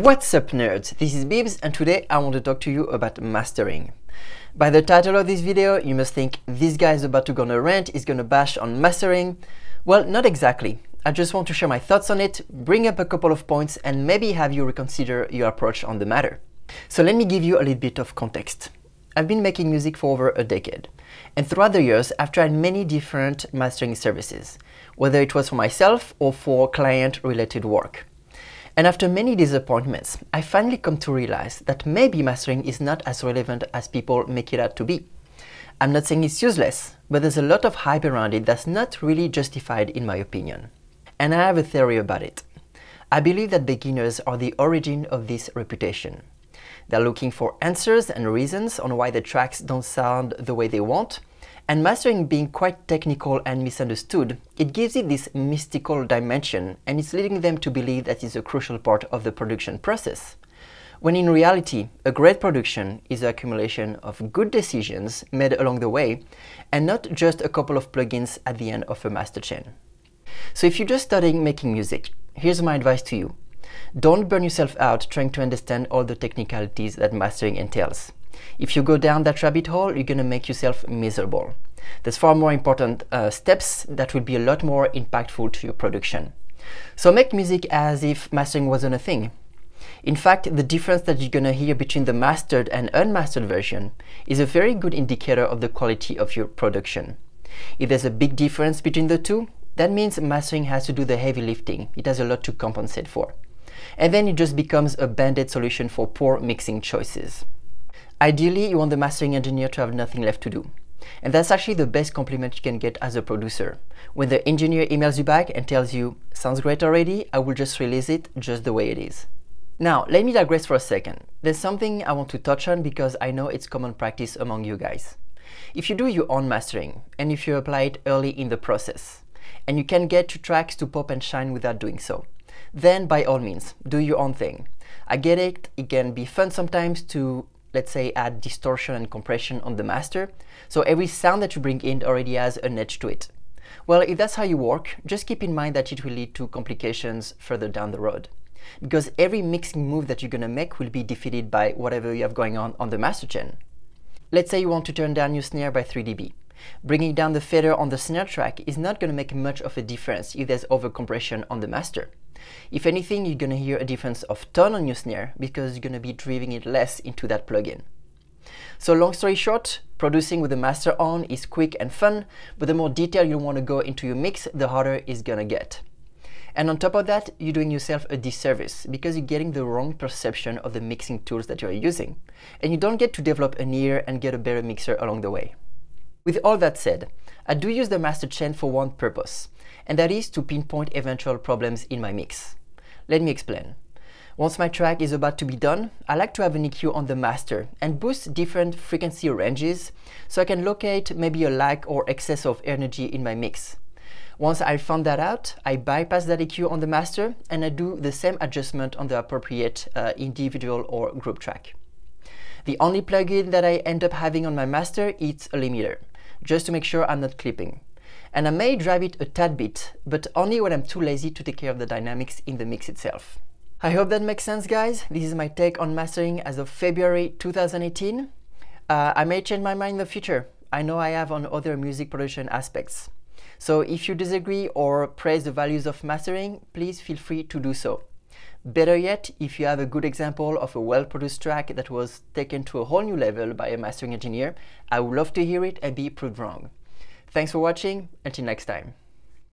What's up nerds, this is Bibbs and today I want to talk to you about mastering. By the title of this video you must think this guy is about to go on a rant, is gonna bash on mastering. Well, not exactly. I just want to share my thoughts on it, bring up a couple of points and maybe have you reconsider your approach on the matter. So let me give you a little bit of context. I've been making music for over a decade, and throughout the years I've tried many different mastering services, whether it was for myself or for client-related work. And after many disappointments, I finally come to realize that maybe mastering is not as relevant as people make it out to be. I'm not saying it's useless, but there's a lot of hype around it that's not really justified in my opinion. And I have a theory about it. I believe that beginners are the origin of this reputation. They're looking for answers and reasons on why the tracks don't sound the way they want, and mastering being quite technical and misunderstood, it gives it this mystical dimension and it's leading them to believe that it's a crucial part of the production process. When in reality, a great production is the accumulation of good decisions made along the way and not just a couple of plugins at the end of a master chain. So if you're just starting making music, here's my advice to you. Don't burn yourself out trying to understand all the technicalities that mastering entails. If you go down that rabbit hole, you're gonna make yourself miserable. There's far more important steps that will be a lot more impactful to your production. So make music as if mastering wasn't a thing. In fact, the difference that you're gonna hear between the mastered and unmastered version is a very good indicator of the quality of your production. If there's a big difference between the two, that means mastering has to do the heavy lifting. It has a lot to compensate for. And then it just becomes a band-aid solution for poor mixing choices. Ideally, you want the mastering engineer to have nothing left to do. And that's actually the best compliment you can get as a producer. When the engineer emails you back and tells you, sounds great already, I will just release it just the way it is. Now, let me digress for a second. There's something I want to touch on because I know it's common practice among you guys. If you do your own mastering, and if you apply it early in the process, and you can get your tracks to pop and shine without doing so, then by all means, do your own thing. I get it, it can be fun sometimes to, let's say, add distortion and compression on the master, so every sound that you bring in already has an edge to it. Well, if that's how you work, just keep in mind that it will lead to complications further down the road, because every mixing move that you're gonna make will be defeated by whatever you have going on the master chain. Let's say you want to turn down your snare by 3 dB. Bringing down the fader on the snare track is not gonna make much of a difference if there's overcompression on the master. If anything, you're gonna hear a difference of tone on your snare because you're gonna be driving it less into that plugin. So long story short, producing with the master on is quick and fun, but the more detail you want to go into your mix, the harder it's gonna get. And on top of that, you're doing yourself a disservice because you're getting the wrong perception of the mixing tools that you're using, and you don't get to develop an ear and get a better mixer along the way. With all that said, I do use the master chain for one purpose, and that is to pinpoint eventual problems in my mix. Let me explain. Once my track is about to be done, I like to have an EQ on the master and boost different frequency ranges so I can locate maybe a lack or excess of energy in my mix. Once I found that out, I bypass that EQ on the master and I do the same adjustment on the appropriate individual or group track. The only plugin that I end up having on my master is a limiter, just to make sure I'm not clipping. And I may drive it a tad bit, but only when I'm too lazy to take care of the dynamics in the mix itself. I hope that makes sense, guys. This is my take on mastering as of February 2018. I may change my mind in the future. I know I have on other music production aspects. So if you disagree or praise the values of mastering, please feel free to do so. Better yet, if you have a good example of a well-produced track that was taken to a whole new level by a mastering engineer, I would love to hear it and be proved wrong. Thanks for watching, until next time.